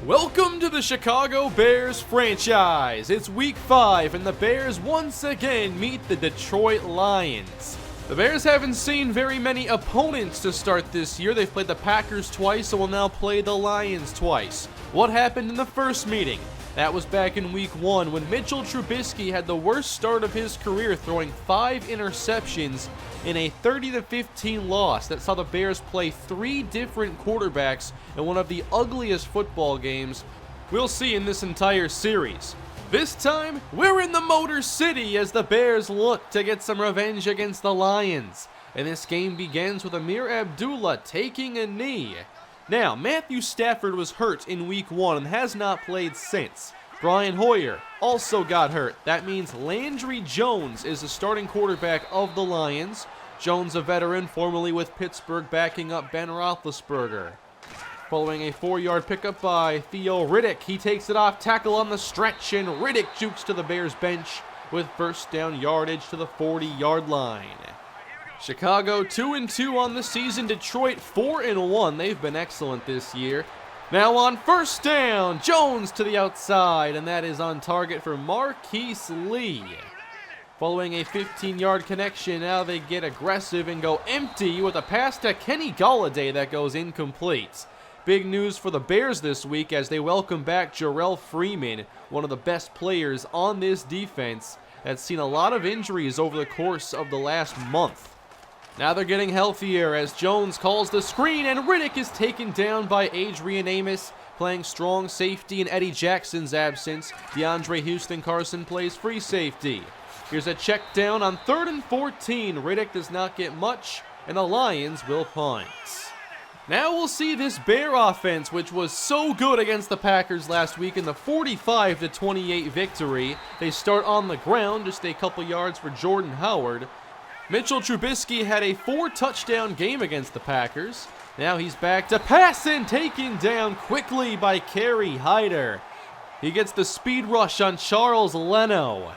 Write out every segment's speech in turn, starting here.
Welcome to the Chicago Bears franchise. It's week 5 and the Bears once again meet the Detroit Lions. The Bears haven't seen very many opponents to start this year. They've played the Packers twice and will now play the Lions twice. What happened in the first meeting? That was back in week 1 when Mitchell Trubisky had the worst start of his career, throwing 5 interceptions in a 30-15 loss that saw the Bears play 3 different quarterbacks in one of the ugliest football games we'll see in this entire series. This time, we're in the Motor City as the Bears look to get some revenge against the Lions. And this game begins with Amir Abdullah taking a knee. Now, Matthew Stafford was hurt in week 1 and has not played since. Brian Hoyer also got hurt. That means Landry Jones is the starting quarterback of the Lions. Jones, a veteran, formerly with Pittsburgh, backing up Ben Roethlisberger. Following a 4-yard pickup by Theo Riddick, he takes it off tackle on the stretch, and Riddick jukes to the Bears bench with first down yardage to the 40-yard line. Chicago 2-2 on the season, Detroit 4-1. They've been excellent this year. Now on first down, Jones to the outside, and that is on target for Marquise Lee. Following a 15-yard connection, now they get aggressive and go empty with a pass to Kenny Golladay that goes incomplete. Big news for the Bears this week as they welcome back Jerel Freeman, one of the best players on this defense that's seen a lot of injuries over the course of the last month. Now they're getting healthier as Jones calls the screen and Riddick is taken down by Adrian Amos, playing strong safety in Eddie Jackson's absence. DeAndre Houston Carson plays free safety. Here's a check down on 3rd and 14. Riddick does not get much, and the Lions will punt. Now we'll see this Bear offense, which was so good against the Packers last week in the 45-28 victory. They start on the ground, just a couple yards for Jordan Howard. Mitchell Trubisky had a 4-touchdown game against the Packers. Now he's back to pass and taken down quickly by Kerry Hyder. He gets the speed rush on Charles Leno.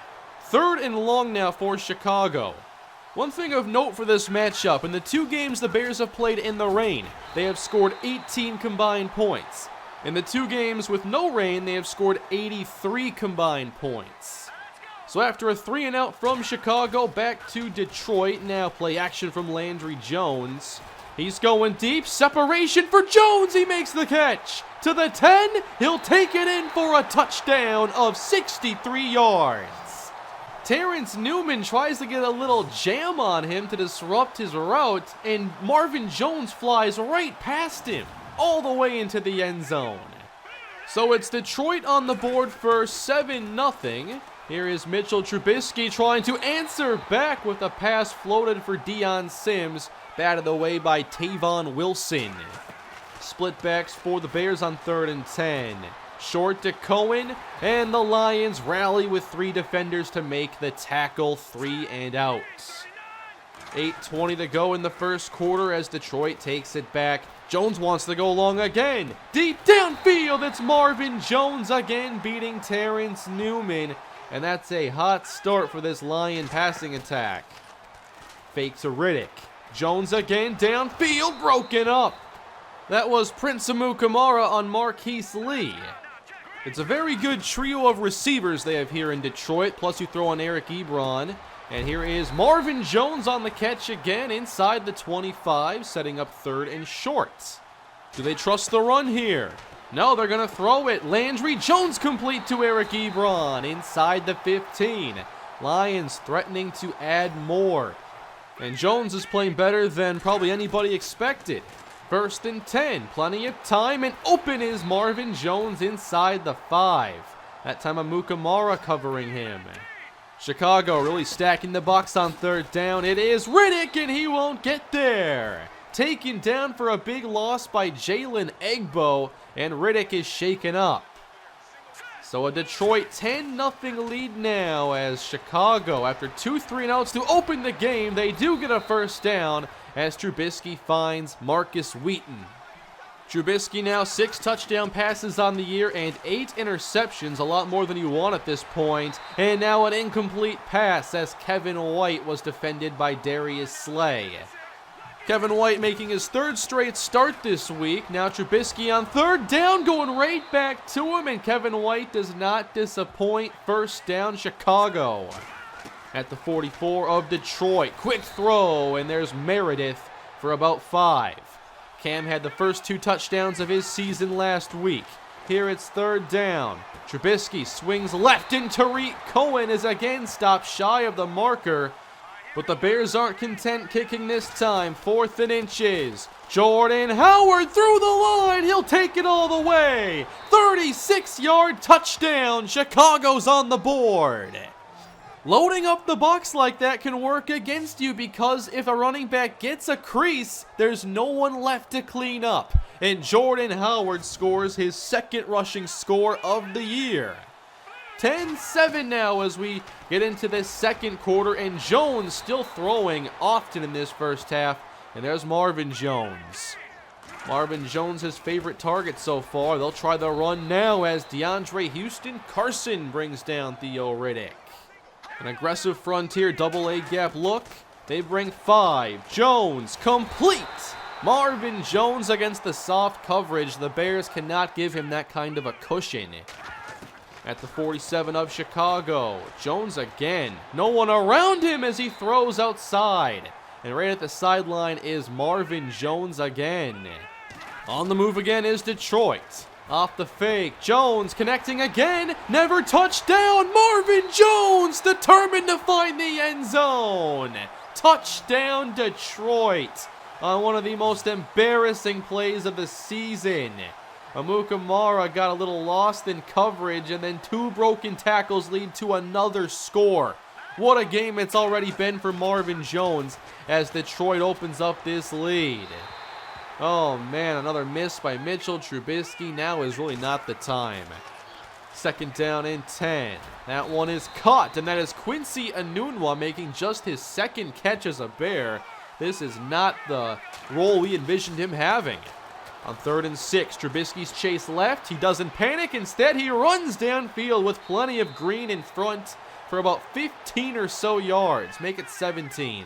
3rd and long now for Chicago. One thing of note for this matchup, in the 2 games the Bears have played in the rain, they have scored 18 combined points. In the 2 games with no rain, they have scored 83 combined points. So after a 3-and-out from Chicago, back to Detroit. Now play action from Landry Jones. He's going deep. Separation for Jones. He makes the catch. To the 10. He'll take it in for a touchdown of 63 yards. Terrence Newman tries to get a little jam on him to disrupt his route, and Marvin Jones flies right past him, all the way into the end zone. So it's Detroit on the board for 7-0. Here is Mitchell Trubisky trying to answer back with a pass floated for Deion Sims, batted away by Tavon Wilson. Split backs for the Bears on 3rd and 10. Short to Cohen, and the Lions rally with 3 defenders to make the tackle, 3 and out. 8:20 to go in the first quarter as Detroit takes it back. Jones wants to go long again. Deep downfield, it's Marvin Jones again beating Terrence Newman. And that's a hot start for this Lion passing attack. Fake to Riddick. Jones again downfield, broken up. That was Prince Amukamara on Marquise Lee. It's a very good trio of receivers they have here in Detroit, plus you throw on Eric Ebron. And here is Marvin Jones on the catch again inside the 25, setting up 3rd and short. Do they trust the run here? No, they're going to throw it. Landry Jones complete to Eric Ebron inside the 15. Lions threatening to add more. And Jones is playing better than probably anybody expected. 1st and 10, plenty of time, and open is Marvin Jones inside the 5. That time Amukamara covering him. Chicago really stacking the box on 3rd down. It is Riddick, and he won't get there. Taken down for a big loss by Jalen Egbo, and Riddick is shaken up. So a Detroit 10-0 lead now as Chicago, after 2 3-and-outs to open the game, they do get a first down as Trubisky finds Marcus Wheaton. Trubisky now 6 touchdown passes on the year and 8 interceptions, a lot more than you want at this point. And now an incomplete pass as Kevin White was defended by Darius Slay. Kevin White making his third straight start this week. Now Trubisky on third down, going right back to him, and Kevin White does not disappoint. First down, Chicago. At the 44 of Detroit. Quick throw, and there's Meredith for about 5. Cam had the first 2 touchdowns of his season last week. Here it's third down. Trubisky swings left, and Tariq Cohen is again stopped shy of the marker. But the Bears aren't content kicking this time. 4th and inches. Jordan Howard through the line. He'll take it all the way. 36-yard touchdown. Chicago's on the board. Loading up the box like that can work against you because if a running back gets a crease, there's no one left to clean up. And Jordan Howard scores his 2nd rushing score of the year. 10-7 now as we get into this second quarter, and Jones still throwing often in this first half. And there's Marvin Jones. Marvin Jones, his favorite target so far. They'll try the run now as DeAndre Houston Carson brings down Theo Riddick. An aggressive frontier double-A gap look. They bring 5. Jones complete. Marvin Jones against the soft coverage. The Bears cannot give him that kind of a cushion. At the 47 of Chicago, Jones again. No one around him as he throws outside. And right at the sideline is Marvin Jones again. On the move again is Detroit. Off the fake, Jones connecting again. Never touchdown. Marvin Jones determined to find the end zone. Touchdown Detroit on one of the most embarrassing plays of the season. Amukamara got a little lost in coverage, and then 2 broken tackles lead to another score. What a game it's already been for Marvin Jones as Detroit opens up this lead. Oh man, another miss by Mitchell Trubisky. Now is really not the time. 2nd down and 10. That one is caught, and that is Quincy Enunwa making just his 2nd catch as a Bear. This is not the role we envisioned him having. On 3rd and 6, Trubisky's chase left. He doesn't panic. Instead, he runs downfield with plenty of green in front for about 15 or so yards. Make it 17.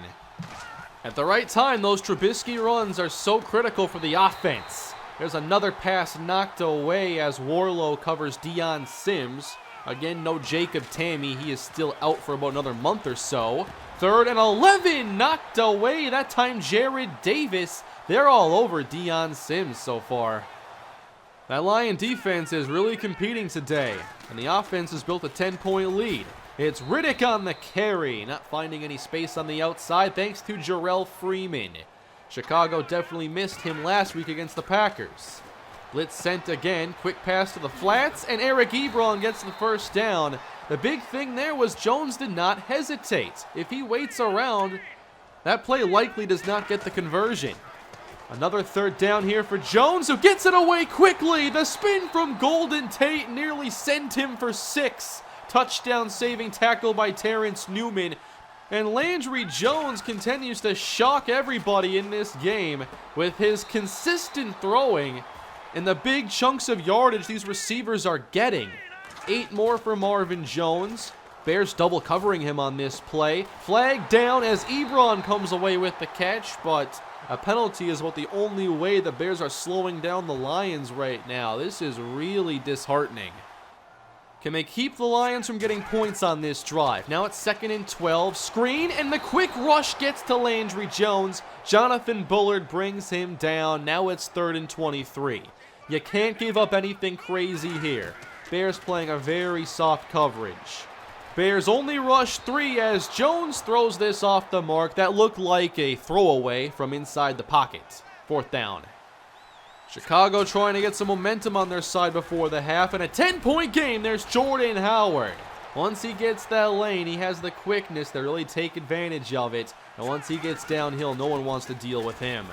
At the right time, those Trubisky runs are so critical for the offense. There's another pass knocked away as Warlow covers Deion Sims. Again, no Jacob Tamme. He is still out for about another month or so. 3rd and 11, knocked away. That time, Jared Davis. They're all over Deion Sims so far. That Lion defense is really competing today, and the offense has built a 10-point lead. It's Riddick on the carry, not finding any space on the outside thanks to Jerel Freeman. Chicago definitely missed him last week against the Packers. Blitz sent again, quick pass to the flats, and Eric Ebron gets the first down. The big thing there was Jones did not hesitate. If he waits around, that play likely does not get the conversion. Another 3rd down here for Jones, who gets it away quickly. The spin from Golden Tate nearly sent him for 6. Touchdown saving tackle by Terrence Newman. And Landry Jones continues to shock everybody in this game with his consistent throwing and the big chunks of yardage these receivers are getting. 8 more for Marvin Jones. Bears double covering him on this play. Flag down as Ebron comes away with the catch, but a penalty is about the only way the Bears are slowing down the Lions right now. This is really disheartening. Can they keep the Lions from getting points on this drive? Now it's 2nd and 12. Screen, and the quick rush gets to Landry Jones. Jonathan Bullard brings him down. Now it's 3rd and 23. You can't give up anything crazy here. Bears playing a very soft coverage. Bears only rush 3 as Jones throws this off the mark. That looked like a throwaway from inside the pocket. 4th down. Chicago trying to get some momentum on their side before the half. And a 10-point game, there's Jordan Howard. Once he gets that lane, he has the quickness to really take advantage of it. And once he gets downhill, no one wants to deal with him.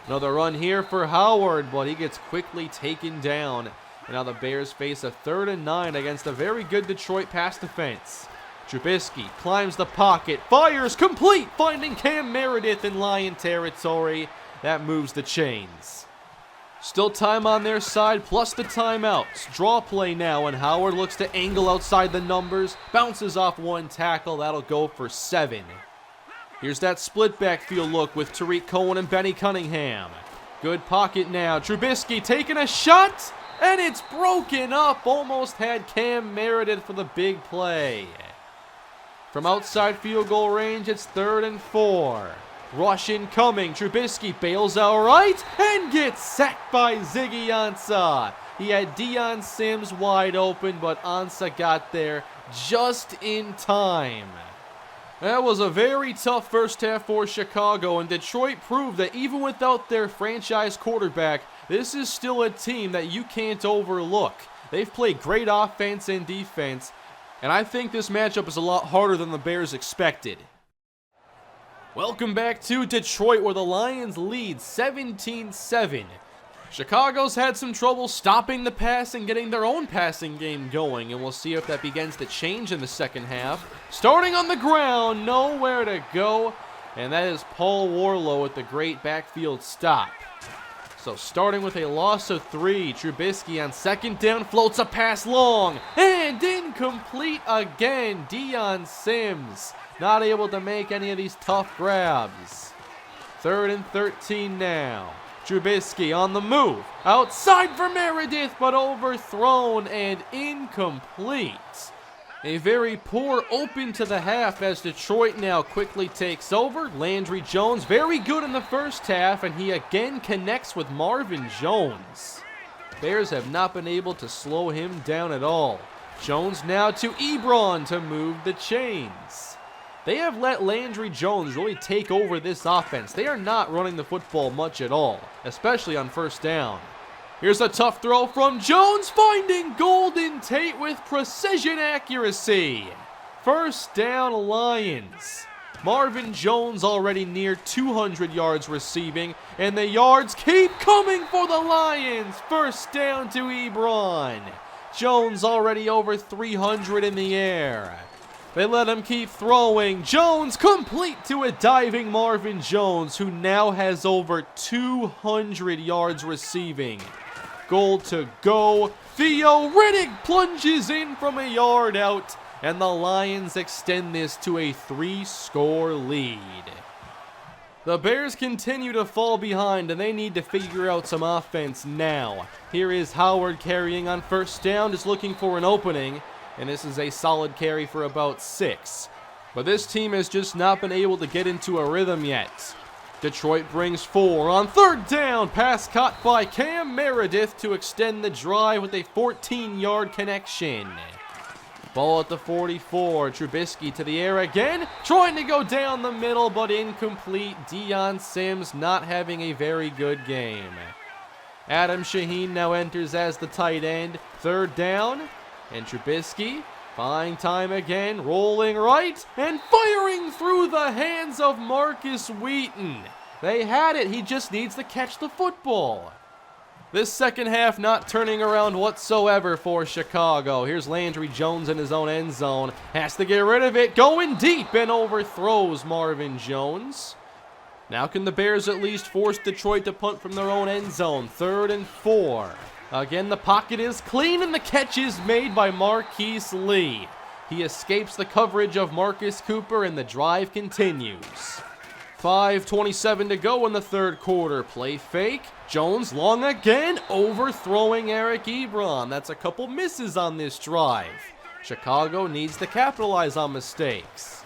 Another run here for Howard, but he gets quickly taken down. And now the Bears face a 3rd and 9 against a very good Detroit pass defense. Trubisky climbs the pocket, fires complete, finding Cam Meredith in Lion territory. That moves the chains. Still time on their side, plus the timeouts. Draw play now, and Howard looks to angle outside the numbers. Bounces off one tackle. That'll go for 7. Here's that split backfield look with Tariq Cohen and Benny Cunningham. Good pocket now. Trubisky taking a shot, and it's broken up. Almost had Cam Meredith for the big play. From outside field goal range, it's 3rd and 4. Rush incoming. Trubisky bails out right and gets sacked by Ziggy Ansah. He had Deion Sims wide open, but Ansah got there just in time. That was a very tough first half for Chicago, and Detroit proved that even without their franchise quarterback, this is still a team that you can't overlook. They've played great offense and defense, and I think this matchup is a lot harder than the Bears expected. Welcome back to Detroit, where the Lions lead 17-7. Chicago's had some trouble stopping the pass and getting their own passing game going, and we'll see if that begins to change in the second half. Starting on the ground, nowhere to go, and that is Paul Warlow with the great backfield stop. So starting with a loss of 3, Trubisky on second down floats a pass long, and incomplete again. Deion Sims not able to make any of these tough grabs. 3rd and 13 now. Trubisky on the move, outside for Meredith, but overthrown and incomplete. A very poor open to the half as Detroit now quickly takes over. Landry Jones very good in the first half, and he again connects with Marvin Jones. Bears have not been able to slow him down at all. Jones now to Ebron to move the chains. They have let Landry Jones really take over this offense. They are not running the football much at all, especially on first down. Here's a tough throw from Jones, finding Golden Tate with precision accuracy. First down, Lions. Marvin Jones already near 200 yards receiving, and the yards keep coming for the Lions. First down to Ebron. Jones already over 300 in the air. They let him keep throwing. Jones complete to a diving Marvin Jones, who now has over 200 yards receiving. Goal to go. Theo Riddick plunges in from a yard out, and the Lions extend this to a 3-score lead. The Bears continue to fall behind, and they need to figure out some offense now. Here is Howard carrying on first down, just looking for an opening. And this is a solid carry for about 6. But this team has just not been able to get into a rhythm yet. Detroit brings 4 on 3rd down. Pass caught by Cam Meredith to extend the drive with a 14-yard connection. Ball at the 44. Trubisky to the air again. Trying to go down the middle, but incomplete. Deion Sims not having a very good game. Adam Shaheen now enters as the tight end. 3rd down. And Trubisky, buying time again, rolling right, and firing through the hands of Marcus Wheaton. They had it, he just needs to catch the football. This second half not turning around whatsoever for Chicago. Here's Landry Jones in his own end zone. Has to get rid of it, going deep, and overthrows Marvin Jones. Now can the Bears at least force Detroit to punt from their own end zone? 3rd and 4. Again, the pocket is clean, and the catch is made by Marquise Lee. He escapes the coverage of Marcus Cooper, and the drive continues. 5:27 to go in the 3rd quarter. Play fake. Jones long again, overthrowing Eric Ebron. That's a couple misses on this drive. Chicago needs to capitalize on mistakes.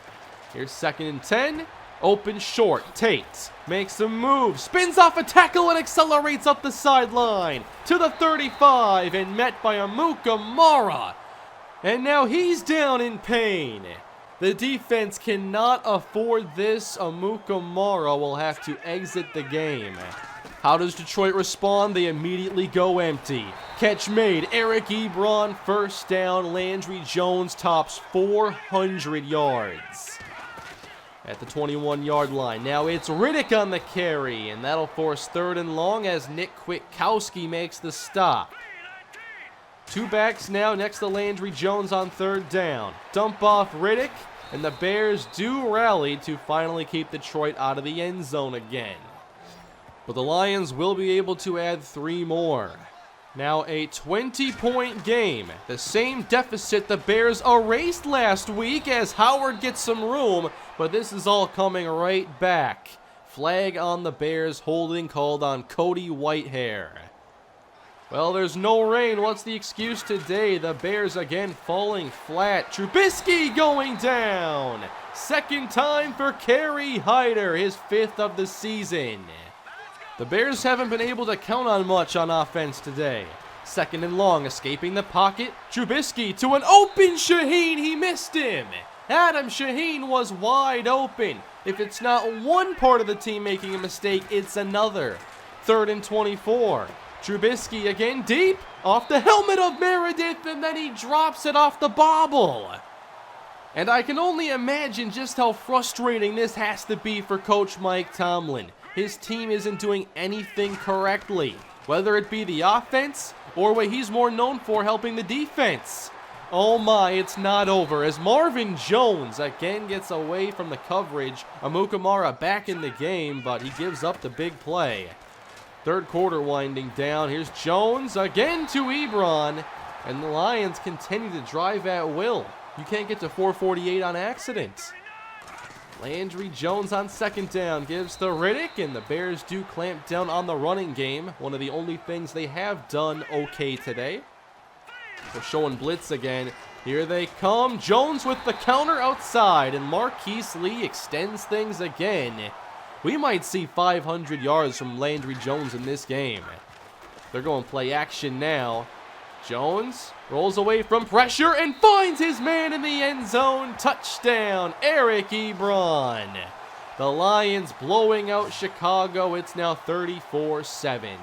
Here's 2nd and 10. Open short. Tate makes a move, spins off a tackle, and accelerates up the sideline to the 35, and met by Amukamara. And now he's down in pain. The defense cannot afford this. Amukamara will have to exit the game. How does Detroit respond? They immediately go empty. Catch made. Eric Ebron, first down. Landry Jones tops 400 yards. At the 21-yard line. Now it's Riddick on the carry, and that'll force 3rd and long as Nick Kwiatkowski makes the stop. 2 backs now next to Landry Jones on 3rd down. Dump off Riddick, and the Bears do rally to finally keep Detroit out of the end zone again. But the Lions will be able to add 3 more. Now a 20-point game. The same deficit the Bears erased last week as Howard gets some room, but this is all coming right back. Flag on the Bears, holding called on Cody Whitehair. Well, there's no rain. What's the excuse today? The Bears again falling flat. Trubisky going down. Second time for Kerry Hyder, his 5th of the season. The Bears haven't been able to count on much on offense today. Second and long, escaping the pocket. Trubisky to an open Shaheen. He missed him. Adam Shaheen was wide open. If it's not one part of the team making a mistake, it's another. 3rd and 24. Trubisky again deep, off the helmet of Meredith, and then he drops it off the bobble. And I can only imagine just how frustrating this has to be for Coach Mike Tomlin. His team isn't doing anything correctly, whether it be the offense or what he's more known for, helping the defense. Oh my, it's not over as Marvin Jones again gets away from the coverage. Amukamara back in the game, but he gives up the big play. 3rd quarter winding down. Here's Jones again to Ebron, and the Lions continue to drive at will. You can't get to 448 on accident. Landry Jones on 2nd down gives to Riddick, and the Bears do clamp down on the running game. One of the only things they have done okay today. We're showing blitz again. Here they come. Jones with the counter outside, and Marquise Lee extends things again. We might see 500 yards from Landry Jones in this game. They're going play action now. Jones rolls away from pressure and finds his man in the end zone. Touchdown, Eric Ebron. The Lions blowing out Chicago. It's now 34-7.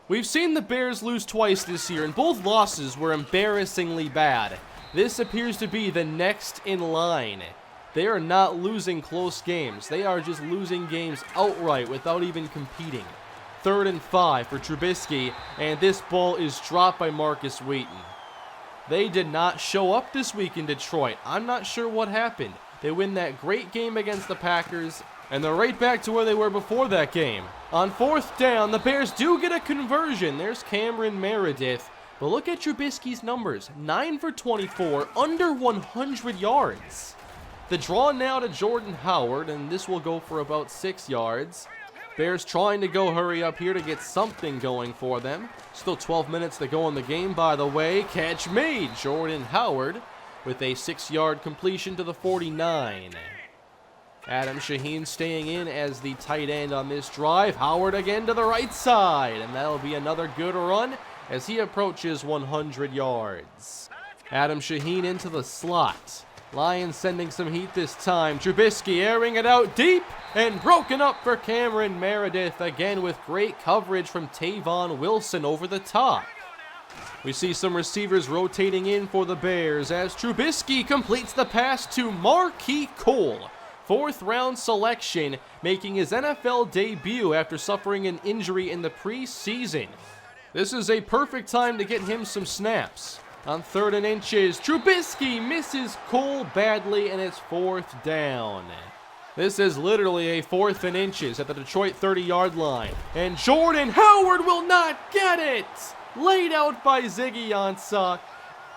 We've seen the Bears lose twice this year, and both losses were embarrassingly bad. This appears to be the next in line. They are not losing close games. They are just losing games outright without even competing. 3rd and 5 for Trubisky, and this ball is dropped by Marcus Wheaton. They did not show up this week in Detroit. I'm not sure what happened. They win that great game against the Packers, and they're right back to where they were before that game. On 4th down, the Bears do get a conversion. There's Cameron Meredith. But look at Trubisky's numbers. 9 for 24, under 100 yards. The draw now to Jordan Howard, and this will go for about 6 yards. Bears trying to go hurry up here to get something going for them. Still 12 minutes to go in the game, by the way. Catch made. Jordan Howard with a 6-yard completion to the 49. Adam Shaheen staying in as the tight end on this drive. Howard again to the right side, and that'll be another good run as he approaches 100 yards. Adam Shaheen into the slot. Lions sending some heat this time. Trubisky airing it out deep and broken up for Cameron Meredith, again with great coverage from Tavon Wilson over the top. We see some receivers rotating in for the Bears as Trubisky completes the pass to Marquis Cole. 4th round selection, making his NFL debut after suffering an injury in the preseason. This is a perfect time to get him some snaps. On 3rd and inches, Trubisky misses Cole badly, and it's 4th down. This is literally a 4th and inches at the Detroit 30-yard line. And Jordan Howard will not get it! Laid out by Ziggy Ansah.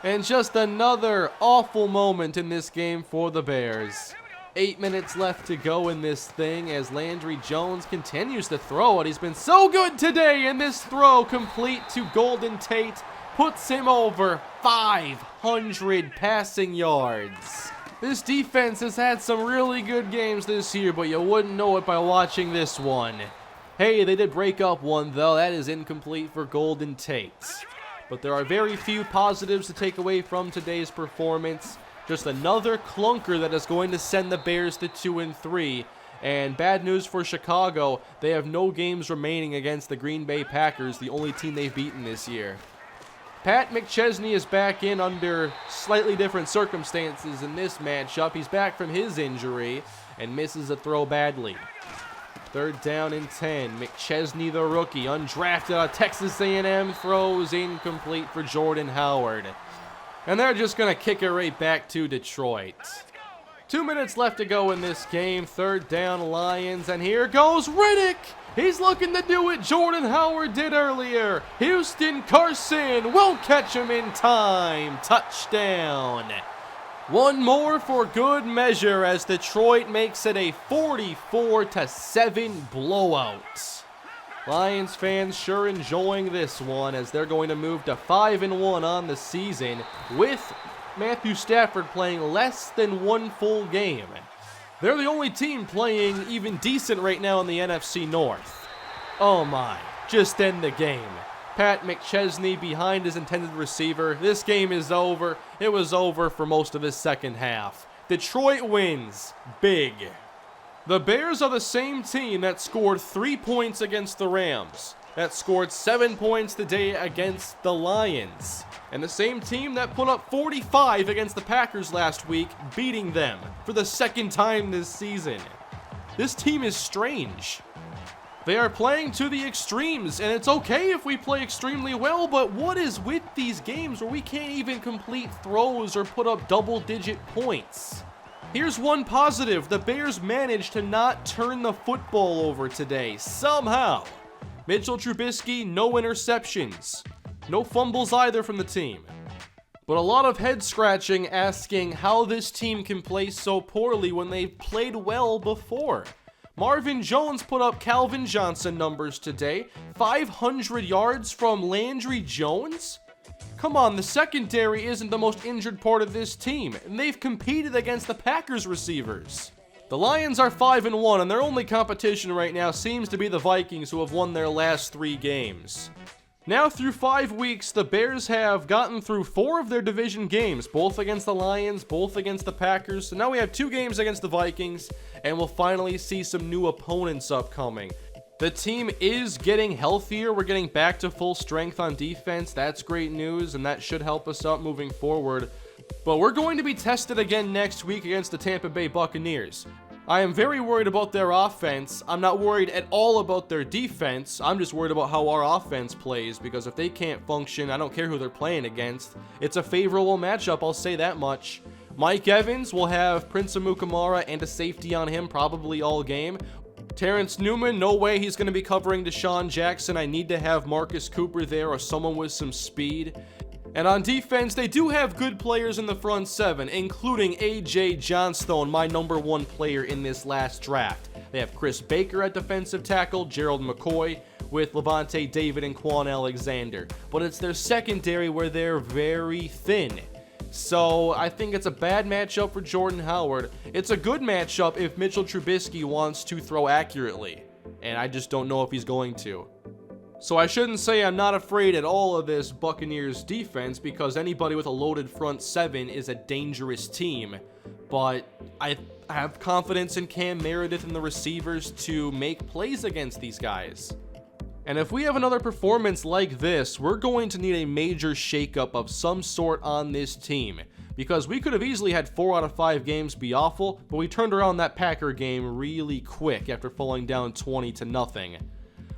And just another awful moment in this game for the Bears. 8 minutes left to go in this thing as Landry Jones continues to throw it. He's been so good today, and this throw complete to Golden Tate puts him over 500 passing yards. This defense has had some really good games this year, but you wouldn't know it by watching this one. Hey, they did break up one, though. That is incomplete for Golden Tate. But there are very few positives to take away from today's performance. Just another clunker that is going to send the Bears to 2-3. And bad news for Chicago, they have no games remaining against the Green Bay Packers, the only team they've beaten this year. Pat McChesney is back in under slightly different circumstances in this matchup. He's back from his injury and misses a throw badly. 3rd down and 10. McChesney, the rookie, undrafted out of Texas A&M, throws incomplete for Jordan Howard. And they're just going to kick it right back to Detroit. 2 minutes left to go in this game. 3rd down Lions, and here goes Riddick. He's looking to do what Jordan Howard did earlier. Houston Carson won't catch him in time. Touchdown. One more for good measure as Detroit makes it a 44-7 blowout. Lions fans sure enjoying this one as they're going to move to 5-1 on the season with Matthew Stafford playing less than one full game. They're the only team playing even decent right now in the NFC North. Oh my, just end the game. Pat McChesney behind his intended receiver. This game is over. It was over for most of the second half. Detroit wins big. The Bears are the same team that scored 3 points against the Rams, that scored 7 points today against the Lions, and the same team that put up 45 against the Packers last week, beating them for the second time this season. This team is strange. They are playing to the extremes, and it's okay if we play extremely well, but what is with these games where we can't even complete throws or put up double-digit points? Here's one positive. The Bears managed to not turn the football over today, somehow. Mitchell Trubisky, no interceptions. No fumbles either from the team. But a lot of head scratching asking how this team can play so poorly when they've played well before. Marvin Jones put up Calvin Johnson numbers today. 500 yards from Landry Jones? Come on, the secondary isn't the most injured part of this team, and they've competed against the Packers receivers. The Lions are 5-1, and their only competition right now seems to be the Vikings, who have won their last 3 games. Now through 5 weeks, the Bears have gotten through 4 of their division games, both against the Lions, both against the Packers. So now we have 2 games against the Vikings, and we'll finally see some new opponents upcoming. The team is getting healthier. We're getting back to full strength on defense. That's great news, and that should help us out moving forward. But we're going to be tested again next week against the Tampa Bay Buccaneers. I am very worried about their offense. I'm not worried at all about their defense. I'm just worried about how our offense plays, because if they can't function, I don't care who they're playing against. It's a favorable matchup, I'll say that much. Mike Evans will have Prince Amukamara and a safety on him probably all game. Terrence Newman, no way he's going to be covering Deshaun Jackson. I need to have Marcus Cooper there or someone with some speed. And on defense, they do have good players in the front 7, including A.J. Johnstone, my number 1 player in this last draft. They have Chris Baker at defensive tackle, Gerald McCoy, with Levante David and Quan Alexander. But it's their secondary where they're very thin. So I think it's a bad matchup for Jordan Howard. It's a good matchup if Mitchell Trubisky wants to throw accurately. And I just don't know if he's going to. So I shouldn't say I'm not afraid at all of this Buccaneers defense, because anybody with a loaded front 7 is a dangerous team. But I have confidence in Cam Meredith and the receivers to make plays against these guys. And if we have another performance like this, we're going to need a major shakeup of some sort on this team. Because we could have easily had 4 out of 5 games be awful, but we turned around that Packer game really quick after falling down 20-0.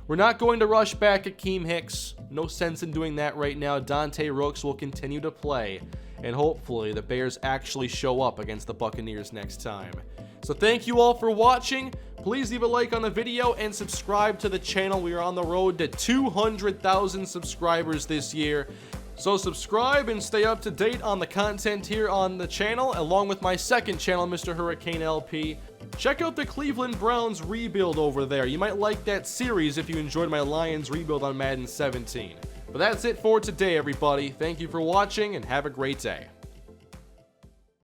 We're not going to rush back Akeem Hicks. No sense in doing that right now. Dante Rooks will continue to play. And hopefully the Bears actually show up against the Buccaneers next time. So thank you all for watching. Please leave a like on the video and subscribe to the channel. We are on the road to 200,000 subscribers this year. So subscribe and stay up to date on the content here on the channel, along with my second channel, MrHurriicane LP. Check out the Cleveland Browns rebuild over there. You might like that series if you enjoyed my Lions rebuild on Madden 17. But that's it for today, everybody. Thank you for watching, and have a great day.